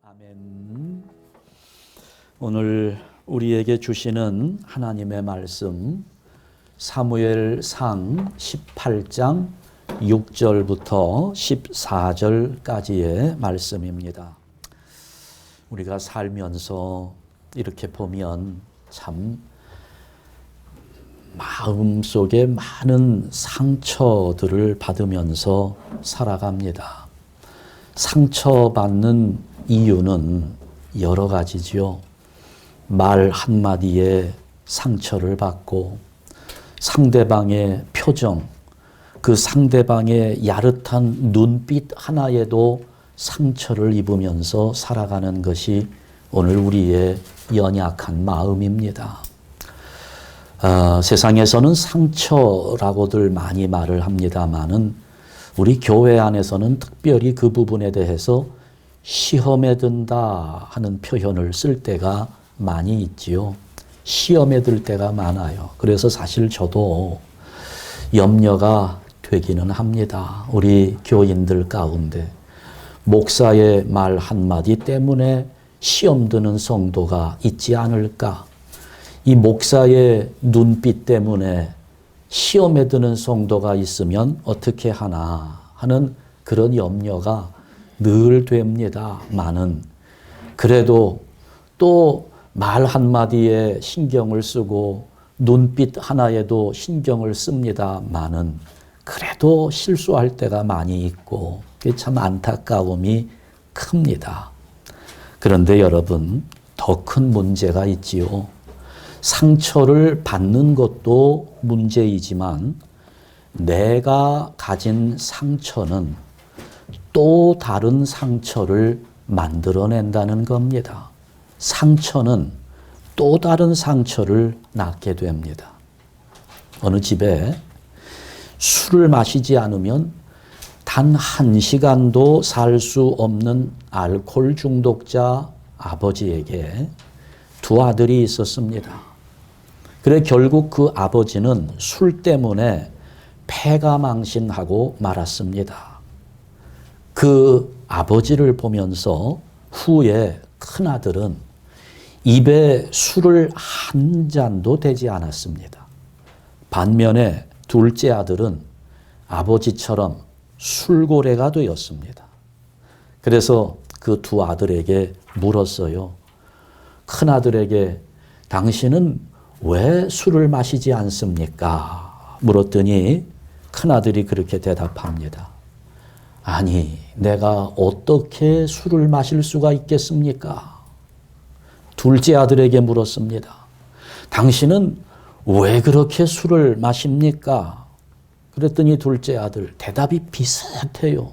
아멘. 오늘 우리에게 주시는 하나님의 말씀 사무엘상 18장 6절부터 14절까지의 말씀입니다. 우리가 살면서 이렇게 보면 참 마음속에 많은 상처들을 받으면서 살아갑니다. 상처받는 이유는 여러 가지지요. 말 한마디에 상처를 받고 상대방의 표정, 그 상대방의 야릇한 눈빛 하나에도 상처를 입으면서 살아가는 것이 오늘 우리의 연약한 마음입니다. 세상에서는 상처라고들 많이 말을 합니다마는 우리 교회 안에서는 특별히 그 부분에 대해서 시험에 든다 하는 표현을 쓸 때가 많이 있지요. 시험에 들 때가 많아요. 그래서 사실 저도 염려가 되기는 합니다. 우리 교인들 가운데 목사의 말 한마디 때문에 시험 드는 성도가 있지 않을까? 이 목사의 눈빛 때문에 시험에 드는 성도가 있으면 어떻게 하나 하는 그런 염려가 늘 됩니다마는 그래도 또 말 한마디에 신경을 쓰고 눈빛 하나에도 신경을 씁니다마는 그래도 실수할 때가 많이 있고 그게 참 안타까움이 큽니다. 그런데 여러분, 더 큰 문제가 있지요. 상처를 받는 것도 문제이지만 내가 가진 상처는 또 다른 상처를 만들어낸다는 겁니다. 상처는 또 다른 상처를 낳게 됩니다. 어느 집에 술을 마시지 않으면 단 1시간도 살 수 없는 알코올 중독자 아버지에게 두 아들이 있었습니다. 그래 결국 그 아버지는 술 때문에 폐가 망신하고 말았습니다. 그 아버지를 보면서 후에 큰아들은 입에 술을 한 잔도 대지 않았습니다. 반면에 둘째 아들은 아버지처럼 술고래가 되었습니다. 그래서 그 두 아들에게 물었어요. 큰아들에게 당신은 왜 술을 마시지 않습니까? 물었더니 큰아들이 그렇게 대답합니다. 아니, 내가 어떻게 술을 마실 수가 있겠습니까? 둘째 아들에게 물었습니다. 당신은 왜 그렇게 술을 마십니까? 그랬더니 둘째 아들 대답이 비슷해요.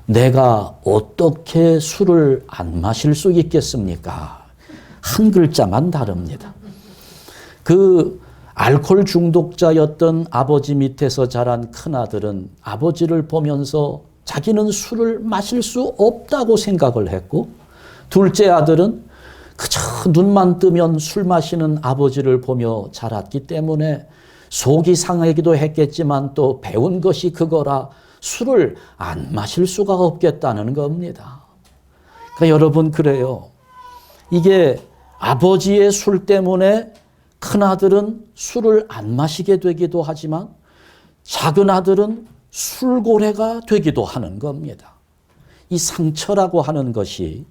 내가 어떻게 술을 안 마실 수 있겠습니까? 한 글자만 다릅니다. 그 알코올 중독자였던 아버지 밑에서 자란 큰아들은 아버지를 보면서 자기는 술을 마실 수 없다고 생각을 했고, 둘째 아들은 그저 눈만 뜨면 술 마시는 아버지를 보며 자랐기 때문에 속이 상하기도 했겠지만 또 배운 것이 그거라 술을 안 마실 수가 없겠다는 겁니다. 그러니까 여러분, 그래요. 이게 아버지의 술 때문에 큰아들은 술을 안 마시게 되기도 하지만 작은 아들은 술고래가 되기도 하는 겁니다. 이 상처라고 하는 것이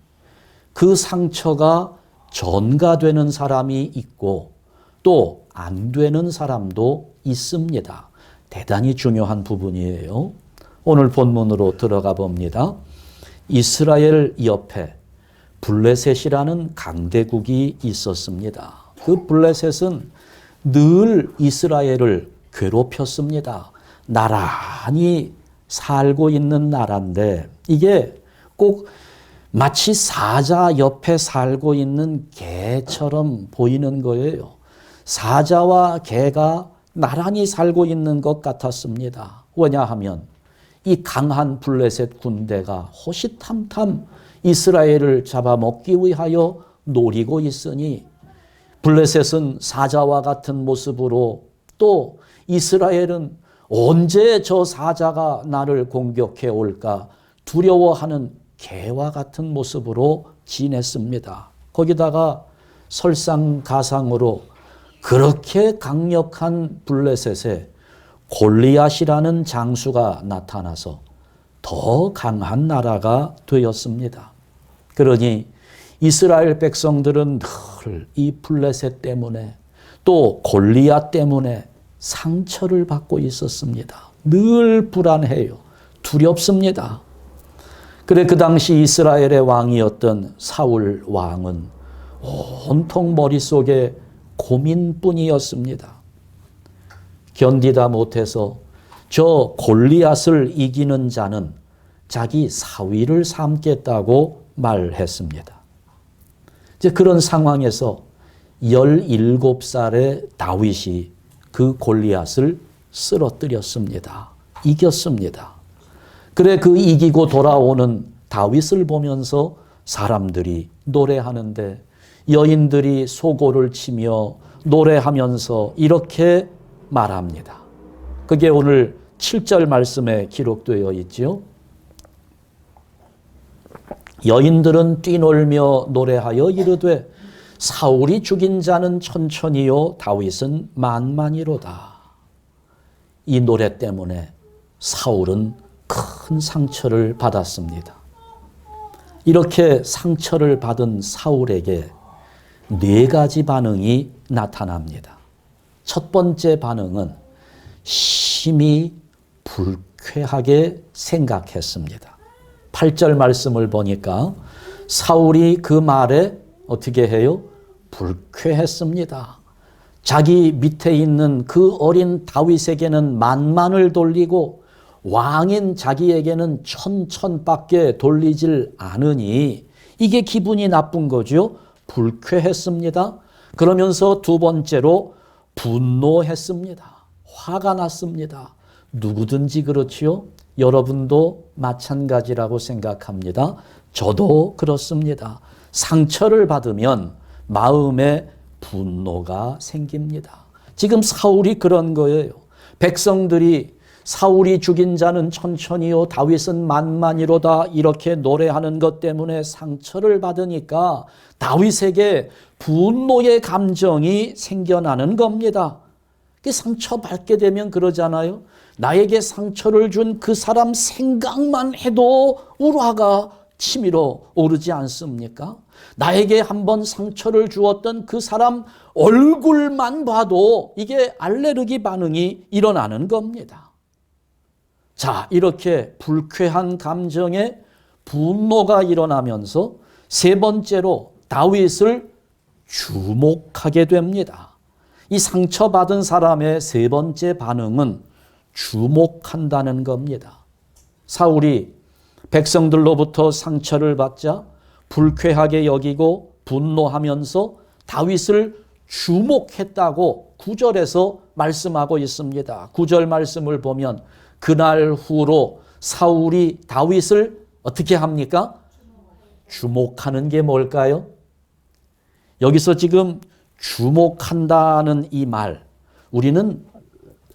그 상처가 전가되는 사람이 있고 또 안 되는 사람도 있습니다. 대단히 중요한 부분이에요. 오늘 본문으로 들어가 봅니다. 이스라엘 옆에 블레셋이라는 강대국이 있었습니다. 그 블레셋은 늘 이스라엘을 괴롭혔습니다. 나란히 살고 있는 나라인데 이게 꼭 마치 사자 옆에 살고 있는 개처럼 보이는 거예요. 사자와 개가 나란히 살고 있는 것 같았습니다. 왜냐하면 이 강한 블레셋 군대가 호시탐탐 이스라엘을 잡아먹기 위하여 노리고 있으니 블레셋은 사자와 같은 모습으로 또 이스라엘은 언제 저 사자가 나를 공격해 올까 두려워하는 개와 같은 모습으로 지냈습니다. 거기다가 설상가상으로 그렇게 강력한 블레셋에 골리앗이라는 장수가 나타나서 더 강한 나라가 되었습니다. 그러니 이스라엘 백성들은 늘 이 블레셋 때문에 또 골리앗 때문에 상처를 받고 있었습니다. 늘 불안해요. 두렵습니다. 그래 그 당시 이스라엘의 왕이었던 사울 왕은 온통 머릿속에 고민뿐이었습니다. 견디다 못해서 저 골리앗을 이기는 자는 자기 사위를 삼겠다고 말했습니다. 이제 그런 상황에서 17살의 다윗이 그 골리앗을 쓰러뜨렸습니다. 이겼습니다. 그래 그 이기고 돌아오는 다윗을 보면서 사람들이 노래하는데 여인들이 소고를 치며 노래하면서 이렇게 말합니다. 그게 오늘 7절 말씀에 기록되어 있지요. 여인들은 뛰놀며 노래하여 이르되 사울이 죽인 자는 천천히요 다윗은 만만이로다. 이 노래 때문에 사울은 큰 상처를 받았습니다. 이렇게 상처를 받은 사울에게 4가지 반응이 나타납니다. 첫 번째 반응은 심히 불쾌하게 생각했습니다. 8절 말씀을 보니까 사울이 그 말에 어떻게 해요? 불쾌했습니다. 자기 밑에 있는 그 어린 다윗에게는 만만을 돌리고 왕인 자기에게는 천천밖에 돌리질 않으니 이게 기분이 나쁜 거죠. 불쾌했습니다. 그러면서 두 번째로 분노했습니다. 화가 났습니다. 누구든지 그렇지요. 여러분도 마찬가지라고 생각합니다. 저도 그렇습니다. 상처를 받으면 마음에 분노가 생깁니다. 지금 사울이 그런 거예요. 백성들이 사울이 죽인 자는 천천히요 다윗은 만만이로다 이렇게 노래하는 것 때문에 상처를 받으니까 다윗에게 분노의 감정이 생겨나는 겁니다. 상처받게 되면 그러잖아요. 나에게 상처를 준 그 사람 생각만 해도 울화가 치밀어 오르지 않습니까? 나에게 한번 상처를 주었던 그 사람 얼굴만 봐도 이게 알레르기 반응이 일어나는 겁니다. 자, 이렇게 불쾌한 감정에 분노가 일어나면서 세 번째로 다윗을 주목하게 됩니다. 이 상처받은 사람의 세 번째 반응은 주목한다는 겁니다. 사울이 백성들로부터 상처를 받자 불쾌하게 여기고 분노하면서 다윗을 주목했다고 9절에서 말씀하고 있습니다. 9절 말씀을 보면 그날 후로 사울이 다윗을 어떻게 합니까? 주목하는 게 뭘까요? 여기서 지금 주목한다는 이 말, 우리는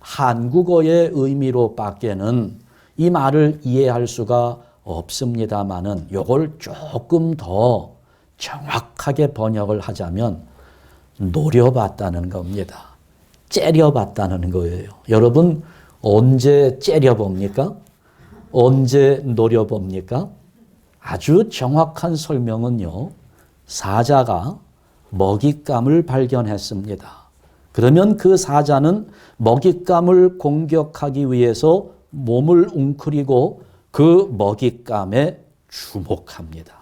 한국어의 의미로 밖에는 이 말을 이해할 수가 없습니다만은 이걸 조금 더 정확하게 번역을 하자면 노려봤다는 겁니다. 째려봤다는 거예요. 여러분 언제 째려봅니까? 언제 노려봅니까? 아주 정확한 설명은요. 사자가 먹잇감을 발견했습니다. 그러면 그 사자는 먹잇감을 공격하기 위해서 몸을 웅크리고 그 먹잇감에 주목합니다.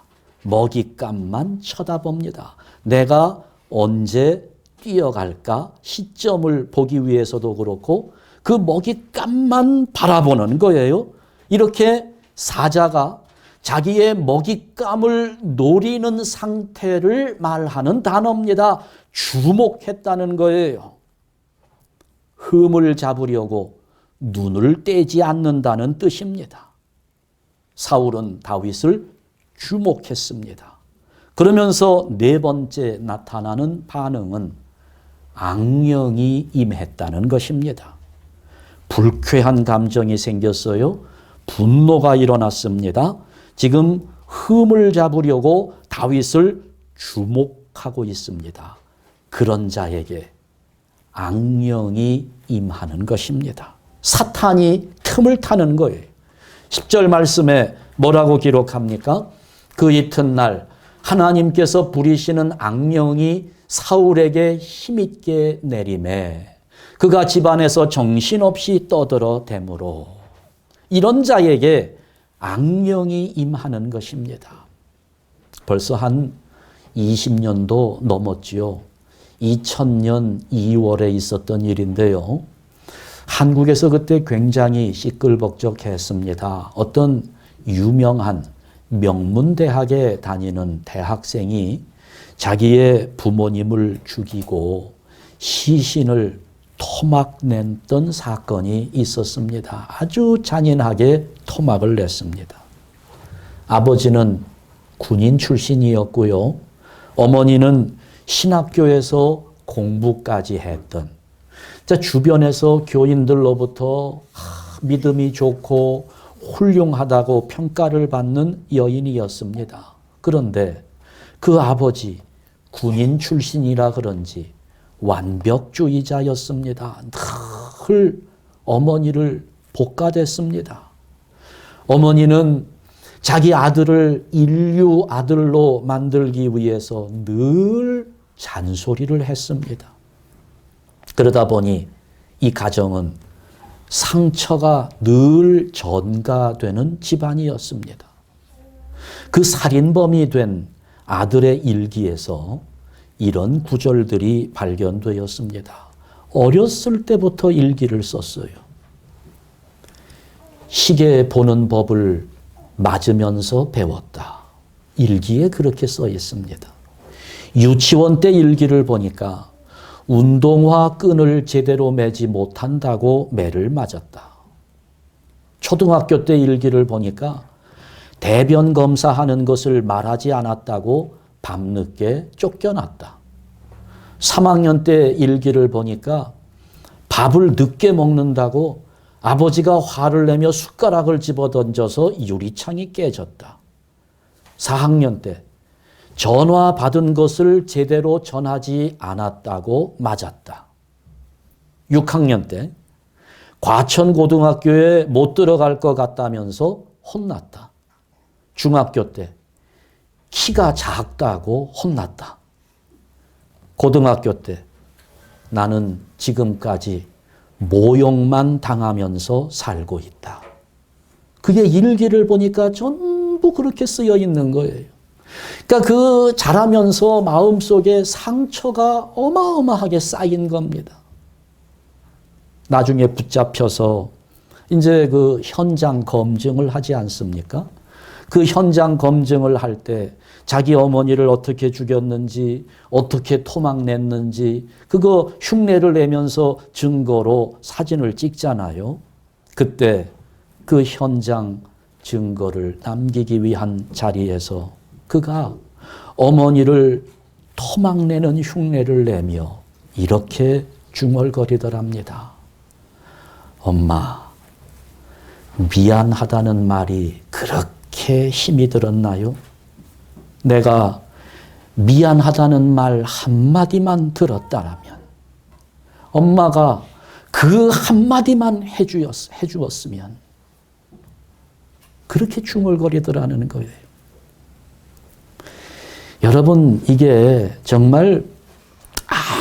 먹잇감만 쳐다봅니다. 내가 언제 뛰어갈까 시점을 보기 위해서도 그렇고 그 먹잇감만 바라보는 거예요. 이렇게 사자가 자기의 먹잇감을 노리는 상태를 말하는 단어입니다. 주목했다는 거예요. 흠을 잡으려고 눈을 떼지 않는다는 뜻입니다. 사울은 다윗을 주목했습니다. 그러면서 네 번째 나타나는 반응은 앙령이 임했다는 것입니다. 불쾌한 감정이 생겼어요. 분노가 일어났습니다. 지금 흠을 잡으려고 다윗을 주목하고 있습니다. 그런 자에게 악령이 임하는 것입니다. 사탄이 틈을 타는 거예요. 10절 말씀에 뭐라고 기록합니까? 그 이튿날 하나님께서 부리시는 악령이 사울에게 힘있게 내림에 그가 집안에서 정신없이 떠들어대므로 이런 자에게 악령이 임하는 것입니다. 벌써 한 20년도 넘었지요. 2000년 2월에 있었던 일인데요. 한국에서 그때 굉장히 시끌벅적했습니다. 어떤 유명한 명문대학에 다니는 대학생이 자기의 부모님을 죽이고 시신을 토막냈던 사건이 있었습니다. 아주 잔인하게 토막을 냈습니다. 아버지는 군인 출신이었고요. 어머니는 신학교에서 공부까지 했던, 주변에서 교인들로부터 믿음이 좋고 훌륭하다고 평가를 받는 여인이었습니다. 그런데 그 아버지 군인 출신이라 그런지 완벽주의자였습니다. 늘 어머니를 복가댔습니다. 어머니는 자기 아들을 인류 아들로 만들기 위해서 늘 잔소리를 했습니다. 그러다 보니 이 가정은 상처가 늘 전가되는 집안이었습니다. 그 살인범이 된 아들의 일기에서 이런 구절들이 발견되었습니다. 어렸을 때부터 일기를 썼어요. 시계 보는 법을 맞으면서 배웠다. 일기에 그렇게 써 있습니다. 유치원 때 일기를 보니까 운동화 끈을 제대로 매지 못한다고 매를 맞았다. 초등학교 때 일기를 보니까 대변 검사하는 것을 말하지 않았다고 밤늦게 쫓겨났다. 3학년 때 일기를 보니까 밥을 늦게 먹는다고 아버지가 화를 내며 숟가락을 집어던져서 유리창이 깨졌다. 4학년 때 전화 받은 것을 제대로 전하지 않았다고 맞았다. 6학년 때 과천고등학교에 못 들어갈 것 같다면서 혼났다. 중학교 때 키가 작다고 혼났다. 고등학교 때 나는 지금까지 모욕만 당하면서 살고 있다. 그게 일기를 보니까 전부 그렇게 쓰여 있는 거예요. 그러니까 그 자라면서 마음속에 상처가 어마어마하게 쌓인 겁니다. 나중에 붙잡혀서 이제 그 현장 검증을 하지 않습니까? 그 현장 검증을 할 때 자기 어머니를 어떻게 죽였는지, 어떻게 토막 냈는지 그거 흉내를 내면서 증거로 사진을 찍잖아요. 그때 그 현장 증거를 남기기 위한 자리에서 그가 어머니를 토막내는 흉내를 내며 이렇게 중얼거리더랍니다. 엄마, 미안하다는 말이 그렇게 힘이 들었나요? 내가 미안하다는 말 한마디만 들었다라면, 엄마가 그 한마디만 해주었으면, 그렇게 중얼거리더라는 거예요. 여러분, 이게 정말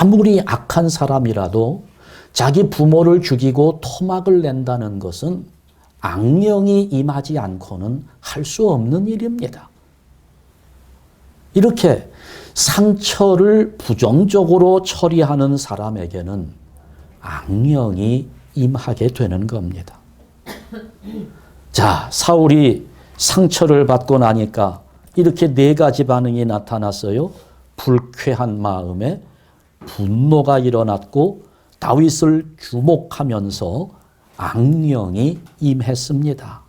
아무리 악한 사람이라도 자기 부모를 죽이고 토막을 낸다는 것은 악령이 임하지 않고는 할 수 없는 일입니다. 이렇게 상처를 부정적으로 처리하는 사람에게는 악령이 임하게 되는 겁니다. 자, 사울이 상처를 받고 나니까 이렇게 네 가지 반응이 나타났어요. 불쾌한 마음에 분노가 일어났고 다윗을 주목하면서 악령이 임했습니다.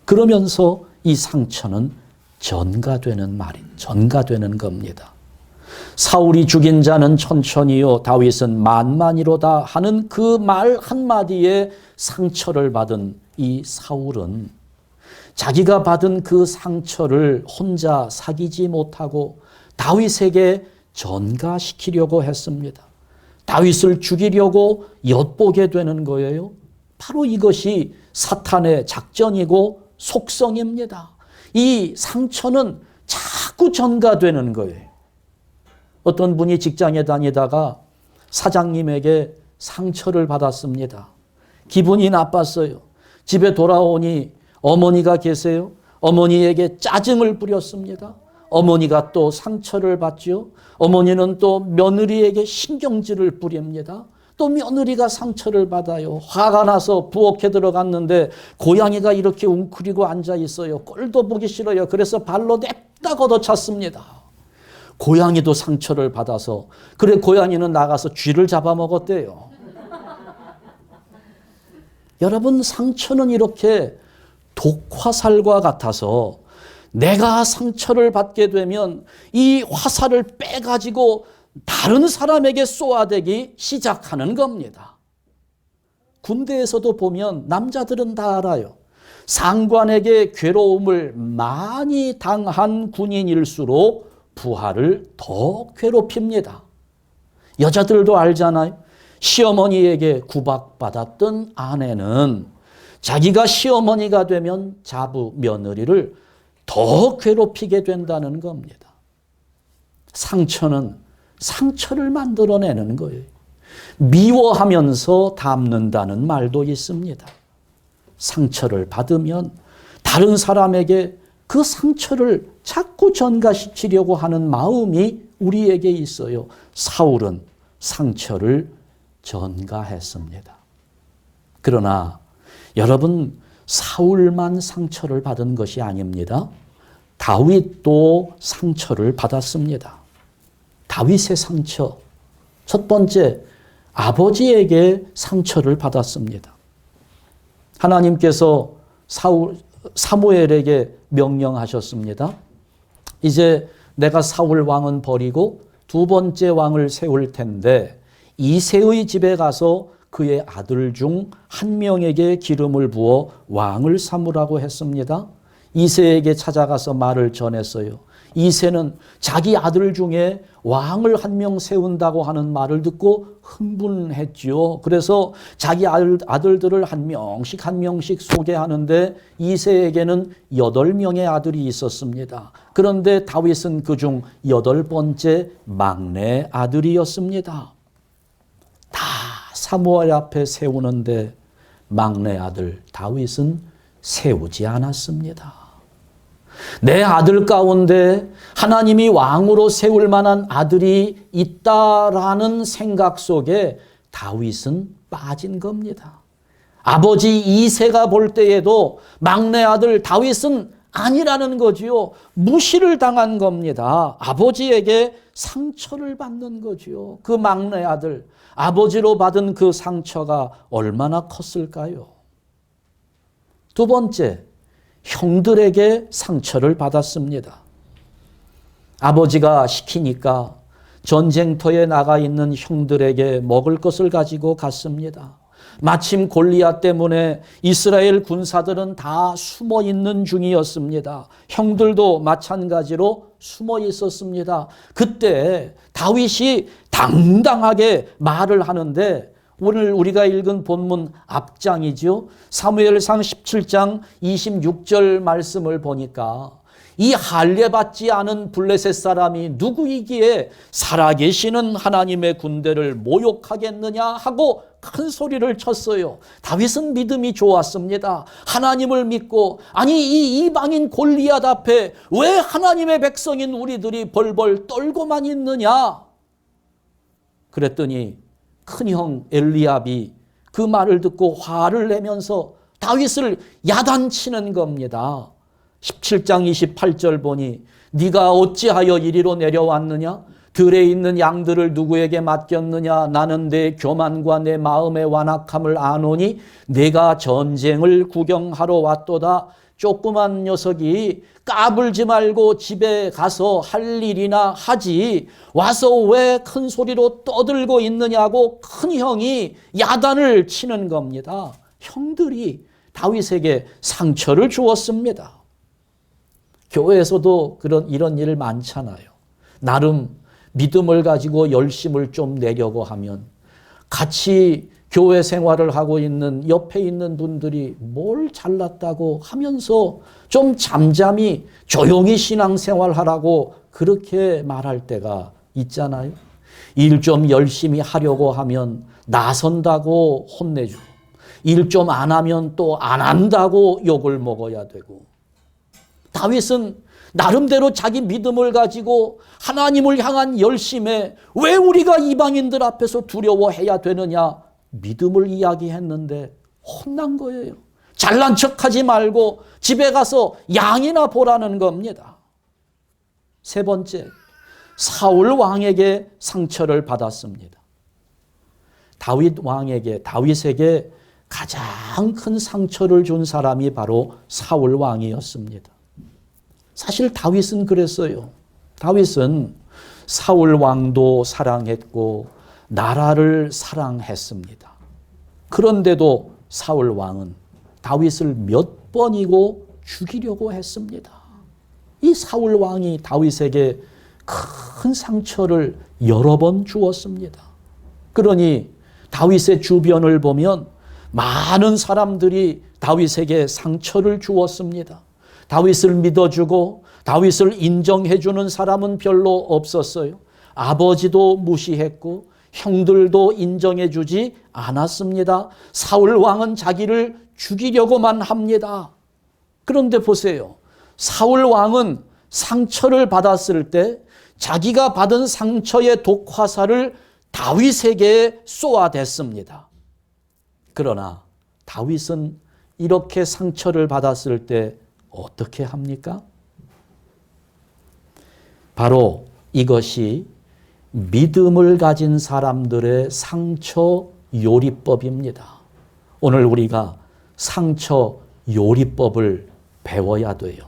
그러면서 이 상처는 전가되는 겁니다. 사울이 죽인 자는 천천히요, 다윗은 만만이로다 하는 그 말 한마디에 상처를 받은 이 사울은 자기가 받은 그 상처를 혼자 사귀지 못하고 다윗에게 전가시키려고 했습니다. 다윗을 죽이려고 엿보게 되는 거예요. 바로 이것이 사탄의 작전이고 속성입니다. 이 상처는 자꾸 전가되는 거예요. 어떤 분이 직장에 다니다가 사장님에게 상처를 받았습니다. 기분이 나빴어요. 집에 돌아오니 어머니가 계세요. 어머니에게 짜증을 부렸습니다. 어머니가 또 상처를 받죠. 어머니는 또 며느리에게 신경질을 부립니다. 또 며느리가 상처를 받아요. 화가 나서 부엌에 들어갔는데 고양이가 이렇게 웅크리고 앉아 있어요. 꼴도 보기 싫어요. 그래서 발로 냅다 걷어찼습니다. 고양이도 상처를 받아서 그래 고양이는 나가서 쥐를 잡아먹었대요. 여러분, 상처는 이렇게 독화살과 같아서 내가 상처를 받게 되면 이 화살을 빼가지고 다른 사람에게 쏘아대기 시작하는 겁니다. 군대에서도 보면 남자들은 다 알아요. 상관에게 괴로움을 많이 당한 군인일수록 부하를 더 괴롭힙니다. 여자들도 알잖아요. 시어머니에게 구박받았던 아내는 자기가 시어머니가 되면 자부 며느리를 더 괴롭히게 된다는 겁니다. 상처는 상처를 만들어내는 거예요. 미워하면서 닮는다는 말도 있습니다. 상처를 받으면 다른 사람에게 그 상처를 자꾸 전가시키려고 하는 마음이 우리에게 있어요. 사울은 상처를 전가했습니다. 그러나 여러분, 사울만 상처를 받은 것이 아닙니다. 다윗도 상처를 받았습니다. 다윗의 상처, 첫 번째, 아버지에게 상처를 받았습니다. 하나님께서 사무엘에게 명령하셨습니다. 이제 내가 사울 왕은 버리고 두 번째 왕을 세울 텐데 이새의 집에 가서 그의 아들 중 한 명에게 기름을 부어 왕을 삼으라고 했습니다. 이새에게 찾아가서 말을 전했어요. 이새는 자기 아들 중에 왕을 한 명 세운다고 하는 말을 듣고 흥분했지요. 그래서 자기 아들들을 한 명씩 소개하는데 이새에게는 8명의 아들이 있었습니다. 그런데 다윗은 그중 8번째 막내 아들이었습니다. 다 사무엘 앞에 세우는데 막내 아들 다윗은 세우지 않았습니다. 내 아들 가운데 하나님이 왕으로 세울 만한 아들이 있다라는 생각 속에 다윗은 빠진 겁니다. 아버지 이새가 볼 때에도 막내 아들 다윗은 아니라는 거지요. 무시를 당한 겁니다. 아버지에게 상처를 받는 거지요. 그 막내 아들, 아버지로 받은 그 상처가 얼마나 컸을까요? 두 번째, 형들에게 상처를 받았습니다. 아버지가 시키니까 전쟁터에 나가 있는 형들에게 먹을 것을 가지고 갔습니다. 마침 골리앗 때문에 이스라엘 군사들은 다 숨어 있는 중이었습니다. 형들도 마찬가지로 숨어 있었습니다. 그때 다윗이 당당하게 말을 하는데 오늘 우리가 읽은 본문 앞장이죠. 사무엘상 17장 26절 말씀을 보니까 이 할례받지 않은 블레셋 사람이 누구이기에 살아계시는 하나님의 군대를 모욕하겠느냐 하고 큰 소리를 쳤어요. 다윗은 믿음이 좋았습니다. 하나님을 믿고 아니 이 이방인 골리앗 앞에 왜 하나님의 백성인 우리들이 벌벌 떨고만 있느냐. 그랬더니 큰형 엘리압이 그 말을 듣고 화를 내면서 다윗을 야단치는 겁니다. 17장 28절 보니 네가 어찌하여 이리로 내려왔느냐? 들에 있는 양들을 누구에게 맡겼느냐? 나는 내 교만과 내 마음의 완악함을 아노니 내가 전쟁을 구경하러 왔도다. 조그만 녀석이 까불지 말고 집에 가서 할 일이나 하지 와서 왜 큰 소리로 떠들고 있느냐고 큰 형이 야단을 치는 겁니다. 형들이 다윗에게 상처를 주었습니다. 교회에서도 이런 일 많잖아요. 나름 믿음을 가지고 열심을 좀 내려고 하면 같이 교회 생활을 하고 있는 옆에 있는 분들이 뭘 잘났다고 하면서 좀 잠잠히 조용히 신앙생활하라고 그렇게 말할 때가 있잖아요. 일 좀 열심히 하려고 하면 나선다고 혼내주고 일 좀 안 하면 또 안 한다고 욕을 먹어야 되고, 다윗은 나름대로 자기 믿음을 가지고 하나님을 향한 열심에 왜 우리가 이방인들 앞에서 두려워해야 되느냐 믿음을 이야기했는데 혼난 거예요. 잘난 척하지 말고 집에 가서 양이나 보라는 겁니다. 세 번째, 사울 왕에게 상처를 받았습니다. 다윗에게 가장 큰 상처를 준 사람이 바로 사울 왕이었습니다. 사실 다윗은 그랬어요. 다윗은 사울 왕도 사랑했고 나라를 사랑했습니다. 그런데도 사울 왕은 다윗을 몇 번이고 죽이려고 했습니다. 이 사울 왕이 다윗에게 큰 상처를 여러 번 주었습니다. 그러니 다윗의 주변을 보면 많은 사람들이 다윗에게 상처를 주었습니다. 다윗을 믿어주고 다윗을 인정해주는 사람은 별로 없었어요. 아버지도 무시했고 형들도 인정해주지 않았습니다. 사울 왕은 자기를 죽이려고만 합니다. 그런데 보세요. 사울 왕은 상처를 받았을 때 자기가 받은 상처의 독화살을 다윗에게 쏘아댔습니다. 그러나 다윗은 이렇게 상처를 받았을 때 어떻게 합니까? 바로 이것이 믿음을 가진 사람들의 상처 요리법입니다. 오늘 우리가 상처 요리법을 배워야 돼요.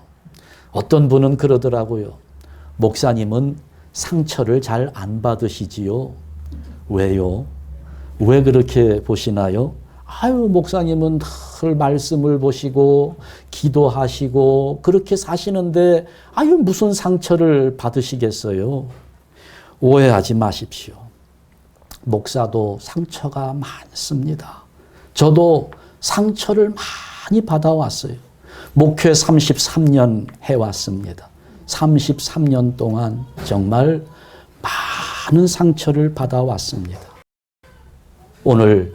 어떤 분은 그러더라고요. 목사님은 상처를 잘 안 받으시지요? 왜요? 왜 그렇게 보시나요? 목사님은 늘 말씀을 보시고 기도하시고 그렇게 사시는데 무슨 상처를 받으시겠어요? 오해하지 마십시오. 목사도 상처가 많습니다. 저도 상처를 많이 받아왔어요. 목회 33년 해왔습니다. 33년 동안 정말 많은 상처를 받아왔습니다. 오늘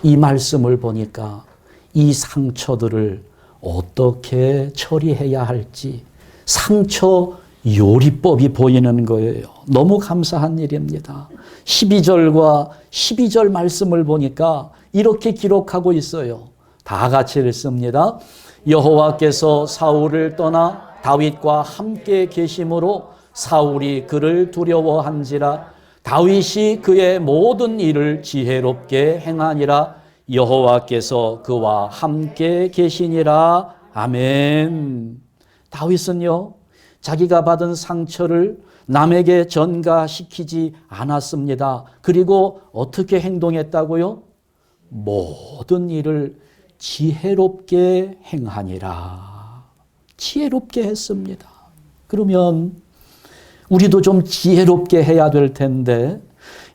이 말씀을 보니까 이 상처들을 어떻게 처리해야 할지 상처 요리법이 보이는 거예요. 너무 감사한 일입니다. 12절과 12절 말씀을 보니까 이렇게 기록하고 있어요. 다 같이 읽습니다. 여호와께서 사울을 떠나 다윗과 함께 계심으로 사울이 그를 두려워한지라. 다윗이 그의 모든 일을 지혜롭게 행하니라. 여호와께서 그와 함께 계시니라. 아멘. 다윗은요, 자기가 받은 상처를 남에게 전가시키지 않았습니다. 그리고 어떻게 행동했다고요? 모든 일을 지혜롭게 행하니라. 지혜롭게 했습니다. 그러면 우리도 좀 지혜롭게 해야 될 텐데,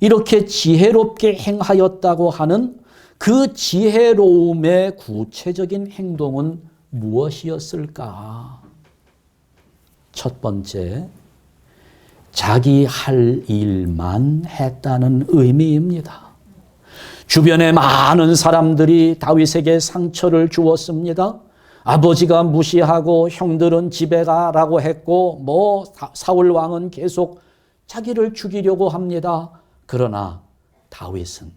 이렇게 지혜롭게 행하였다고 하는 그 지혜로움의 구체적인 행동은 무엇이었을까? 첫 번째, 자기 할 일만 했다는 의미입니다. 주변에 많은 사람들이 다윗에게 상처를 주었습니다. 아버지가 무시하고 형들은 집에 가라고 했고 사울 왕은 계속 자기를 죽이려고 합니다. 그러나 다윗은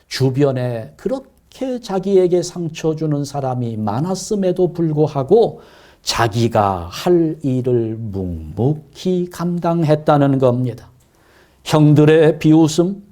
주변에 그렇게 자기에게 상처 주는 사람이 많았음에도 불구하고 자기가 할 일을 묵묵히 감당했다는 겁니다. 형들의 비웃음,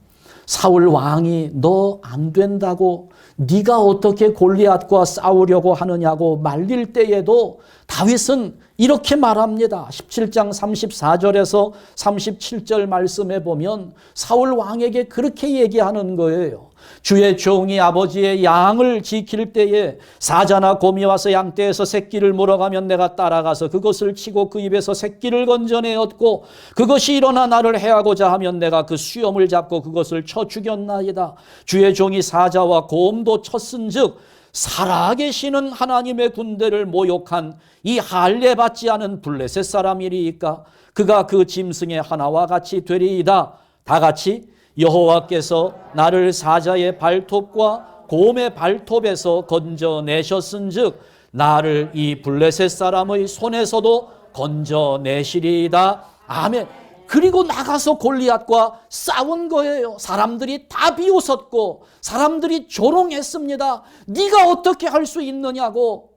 사울 왕이 너 안 된다고, 네가 어떻게 골리앗과 싸우려고 하느냐고 말릴 때에도 다윗은 이렇게 말합니다. 17장 34절에서 37절 말씀에 보면 사울 왕에게 그렇게 얘기하는 거예요. 주의 종이 아버지의 양을 지킬 때에 사자나 곰이 와서 양떼에서 새끼를 물어가면 내가 따라가서 그것을 치고 그 입에서 새끼를 건져내었고 그것이 일어나 나를 해하고자 하면 내가 그 수염을 잡고 그것을 쳐 죽였나이다. 주의 종이 사자와 곰도 쳤은즉 살아계시는 하나님의 군대를 모욕한 이 할례 받지 않은 블레셋 사람이리이까. 그가 그 짐승의 하나와 같이 되리이다. 다 같이 여호와께서 나를 사자의 발톱과 곰의 발톱에서 건져내셨은즉 나를 이 블레셋 사람의 손에서도 건져내시리이다. 아멘. 그리고 나가서 골리앗과 싸운 거예요. 사람들이 다 비웃었고 사람들이 조롱했습니다. 네가 어떻게 할 수 있느냐고.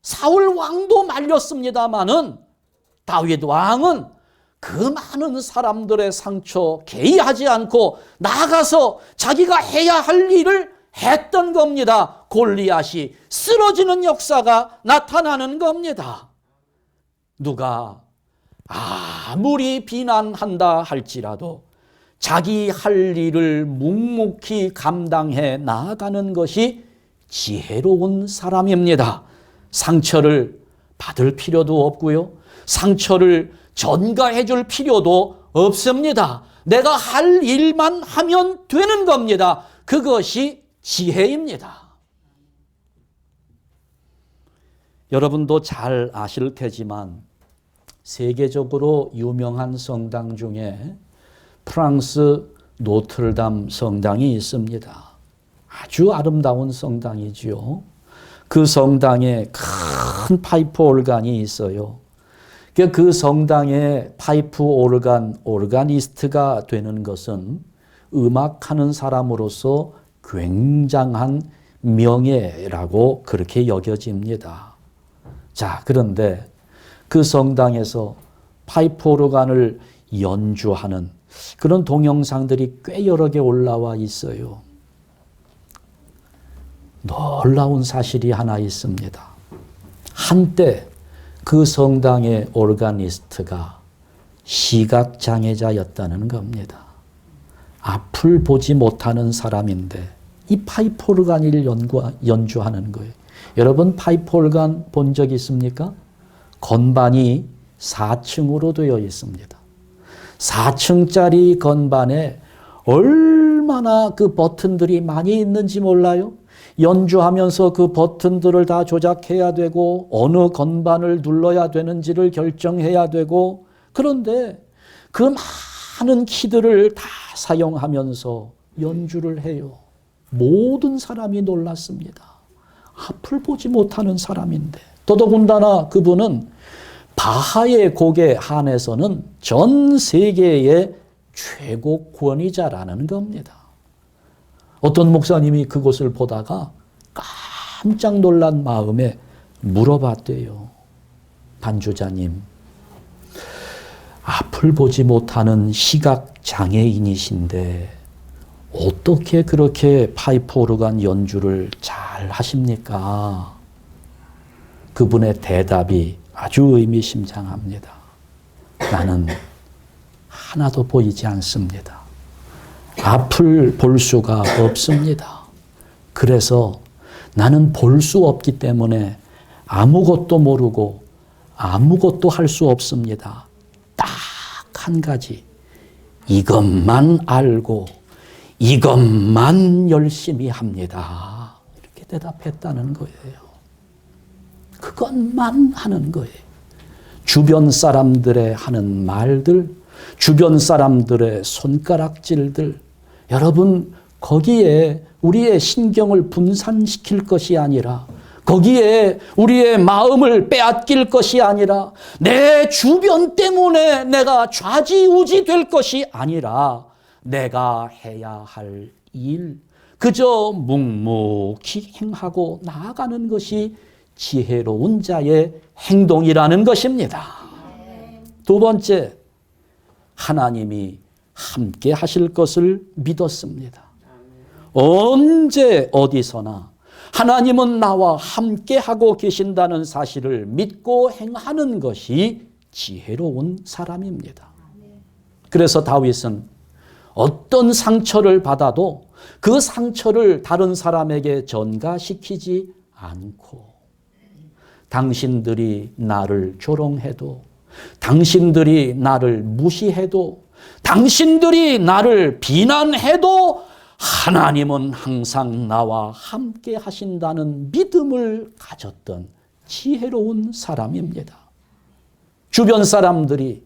사울 왕도 말렸습니다마는 다윗 왕은 그 많은 사람들의 상처 개의하지 않고 나가서 자기가 해야 할 일을 했던 겁니다. 골리앗이 쓰러지는 역사가 나타나는 겁니다. 누가 아무리 비난한다 할지라도 자기 할 일을 묵묵히 감당해 나아가는 것이 지혜로운 사람입니다. 상처를 받을 필요도 없고요. 상처를 전가해 줄 필요도 없습니다. 내가 할 일만 하면 되는 겁니다. 그것이 지혜입니다. 여러분도 잘 아실 테지만 세계적으로 유명한 성당 중에 프랑스 노트르담 성당이 있습니다. 아주 아름다운 성당이지요. 그 성당에 큰 파이프 오르간이 있어요. 그 성당에 파이프 오르가니스트가 되는 것은 음악하는 사람으로서 굉장한 명예라고 그렇게 여겨집니다. 자, 그런데 그 성당에서 파이프 오르간을 연주하는 그런 동영상들이 꽤 여러 개 올라와 있어요. 놀라운 사실이 하나 있습니다. 한때 그 성당의 오르가니스트가 시각장애자였다는 겁니다. 앞을 보지 못하는 사람인데 이 파이프 오르간을 연주하는 거예요. 여러분 파이프 오르간 본 적 있습니까? 건반이 4층으로 되어 있습니다. 4층짜리 건반에 얼마나 그 버튼들이 많이 있는지 몰라요? 연주하면서 그 버튼들을 다 조작해야 되고 어느 건반을 눌러야 되는지를 결정해야 되고, 그런데 그 많은 키들을 다 사용하면서 연주를 해요. 모든 사람이 놀랐습니다. 앞을 보지 못하는 사람인데, 더더군다나 그분은 바하의 곡에 한해서는 전 세계의 최고 권위자라는 겁니다. 어떤 목사님이 그것을 보다가 깜짝 놀란 마음에 물어봤대요. 반주자님, 앞을 보지 못하는 시각장애인이신데 어떻게 그렇게 파이프 오르간 연주를 잘 하십니까? 그분의 대답이 아주 의미심장합니다. 나는 하나도 보이지 않습니다. 앞을 볼 수가 없습니다. 그래서 나는 볼 수 없기 때문에 아무것도 모르고 아무것도 할 수 없습니다. 딱 한 가지, 이것만 알고 이것만 열심히 합니다. 이렇게 대답했다는 거예요. 그것만 하는 거예요. 주변 사람들의 하는 말들, 주변 사람들의 손가락질들, 여러분 거기에 우리의 신경을 분산시킬 것이 아니라, 거기에 우리의 마음을 빼앗길 것이 아니라, 내 주변 때문에 내가 좌지우지 될 것이 아니라 내가 해야 할 일, 그저 묵묵히 행하고 나아가는 것이 지혜로운 자의 행동이라는 것입니다. 두 번째, 하나님이 함께 하실 것을 믿었습니다. 언제 어디서나 하나님은 나와 함께 하고 계신다는 사실을 믿고 행하는 것이 지혜로운 사람입니다. 그래서 다윗은 어떤 상처를 받아도 그 상처를 다른 사람에게 전가시키지 않고 당신들이 나를 조롱해도 당신들이 나를 무시해도 당신들이 나를 비난해도 하나님은 항상 나와 함께 하신다는 믿음을 가졌던 지혜로운 사람입니다. 주변 사람들이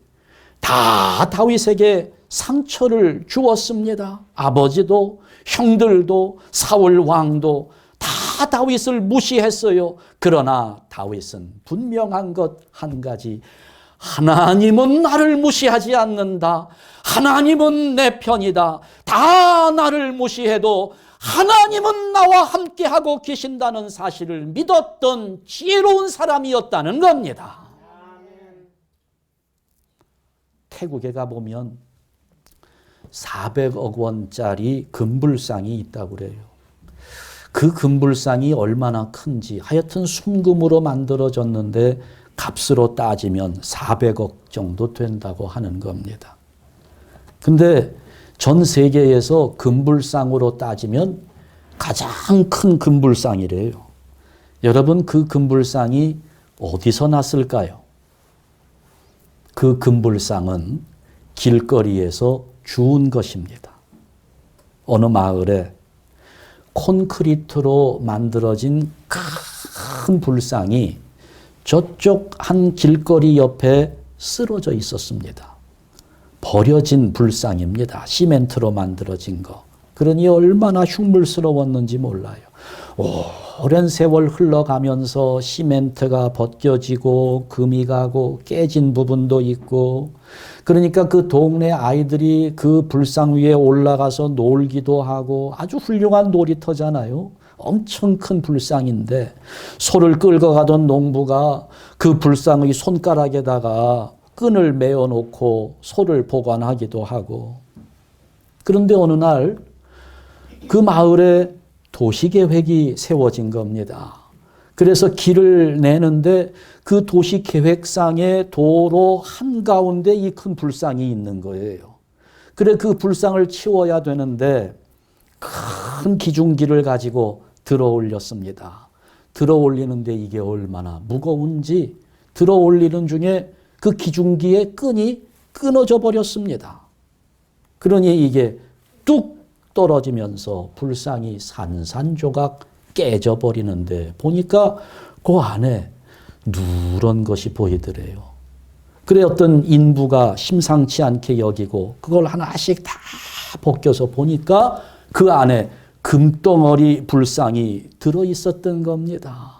다 다윗에게 상처를 주었습니다. 아버지도 형들도 사울 왕도 다 다윗을 무시했어요. 그러나 다윗은 분명한 것 한 가지, 하나님은 나를 무시하지 않는다. 하나님은 내 편이다. 다 나를 무시해도 하나님은 나와 함께하고 계신다는 사실을 믿었던 지혜로운 사람이었다는 겁니다. 태국에 가보면 400억 원짜리 금불상이 있다고 그래요. 그 금불상이 얼마나 큰지, 하여튼 순금으로 만들어졌는데 값으로 따지면 400억 정도 된다고 하는 겁니다. 근데 전 세계에서 금불상으로 따지면 가장 큰 금불상이래요. 여러분, 그 금불상이 어디서 났을까요? 그 금불상은 길거리에서 주운 것입니다. 어느 마을에 콘크리트로 만들어진 큰 불상이 저쪽 한 길거리 옆에 쓰러져 있었습니다. 버려진 불상입니다. 시멘트로 만들어진 거. 그러니 얼마나 흉물스러웠는지 몰라요. 오랜 세월 흘러가면서 시멘트가 벗겨지고 금이 가고 깨진 부분도 있고, 그러니까 그 동네 아이들이 그 불상 위에 올라가서 놀기도 하고 아주 훌륭한 놀이터잖아요. 엄청 큰 불상인데 소를 끌고 가던 농부가 그 불상의 손가락에다가 끈을 매어 놓고 소를 보관하기도 하고, 그런데 어느 날 그 마을에 도시계획이 세워진 겁니다. 그래서 길을 내는데 그 도시계획상의 도로 한가운데 이 큰 불상이 있는 거예요. 그래 그 불상을 치워야 되는데 큰 기중기를 가지고 들어 올렸습니다. 들어 올리는데 이게 얼마나 무거운지 들어 올리는 중에 그 기중기의 끈이 끊어져 버렸습니다. 그러니 이게 뚝 떨어지면서 불상이 산산조각 깨져 버리는데 보니까 그 안에 누런 것이 보이더래요. 그래 어떤 인부가 심상치 않게 여기고 그걸 하나씩 다 벗겨서 보니까 그 안에 금덩어리 불상이 들어있었던 겁니다.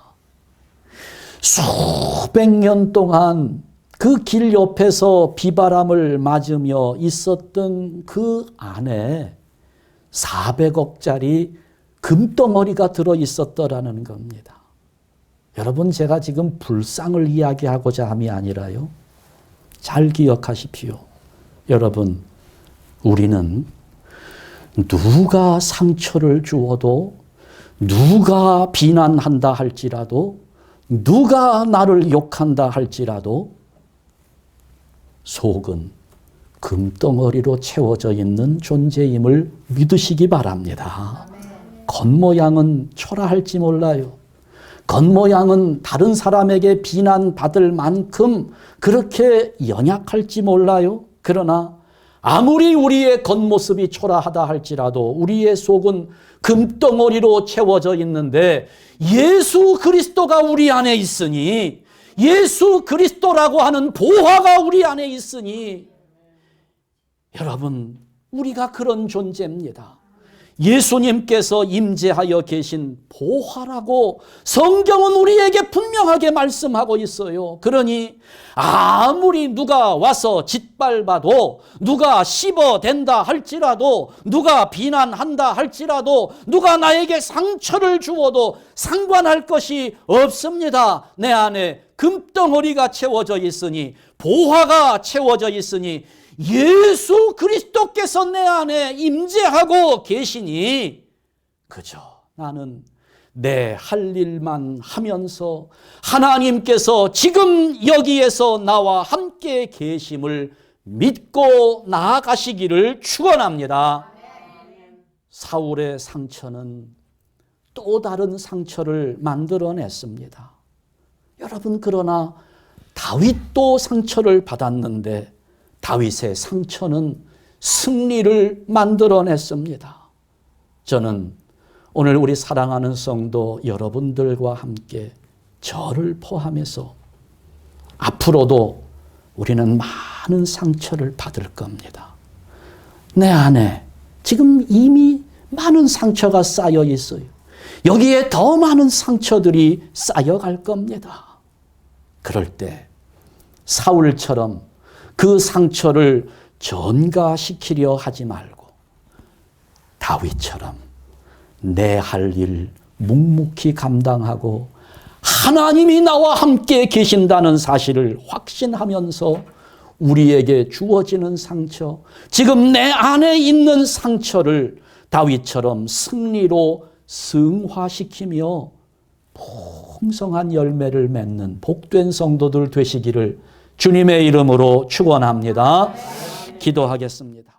수백 년 동안 그 길 옆에서 비바람을 맞으며 있었던 그 안에 400억짜리 금덩어리가 들어있었더라는 겁니다. 여러분, 제가 지금 불상을 이야기하고자 함이 아니라요. 잘 기억하십시오. 여러분, 우리는 누가 상처를 주어도, 누가 비난한다 할지라도, 누가 나를 욕한다 할지라도 속은 금덩어리로 채워져 있는 존재임을 믿으시기 바랍니다. 겉모양은 초라할지 몰라요. 겉모양은 다른 사람에게 비난받을 만큼 그렇게 연약할지 몰라요. 그러나 아무리 우리의 겉모습이 초라하다 할지라도 우리의 속은 금덩어리로 채워져 있는데 예수 그리스도가 우리 안에 있으니, 예수 그리스도라고 하는 보화가 우리 안에 있으니, 여러분, 우리가 그런 존재입니다. 예수님께서 임재하여 계신 보화라고 성경은 우리에게 분명하게 말씀하고 있어요. 그러니 아무리 누가 와서 짓밟아도, 누가 씹어댄다 할지라도, 누가 비난한다 할지라도, 누가 나에게 상처를 주어도 상관할 것이 없습니다. 내 안에 금덩어리가 채워져 있으니, 보화가 채워져 있으니, 예수 그리스도께서 내 안에 임재하고 계시니 그저 나는 내 할 일만 하면서 하나님께서 지금 여기에서 나와 함께 계심을 믿고 나아가시기를 축원합니다. 사울의 상처는 또 다른 상처를 만들어냈습니다. 여러분, 그러나 다윗도 상처를 받았는데 다윗의 상처는 승리를 만들어냈습니다. 저는 오늘 우리 사랑하는 성도 여러분들과 함께 저를 포함해서 앞으로도 우리는 많은 상처를 받을 겁니다. 내 안에 지금 이미 많은 상처가 쌓여 있어요. 여기에 더 많은 상처들이 쌓여갈 겁니다. 그럴 때 사울처럼 그 상처를 전가시키려 하지 말고 다윗처럼 내 할 일 묵묵히 감당하고 하나님이 나와 함께 계신다는 사실을 확신하면서 우리에게 주어지는 상처, 지금 내 안에 있는 상처를 다윗처럼 승리로 승화시키며 풍성한 열매를 맺는 복된 성도들 되시기를 주님의 이름으로 축원합니다. 기도하겠습니다.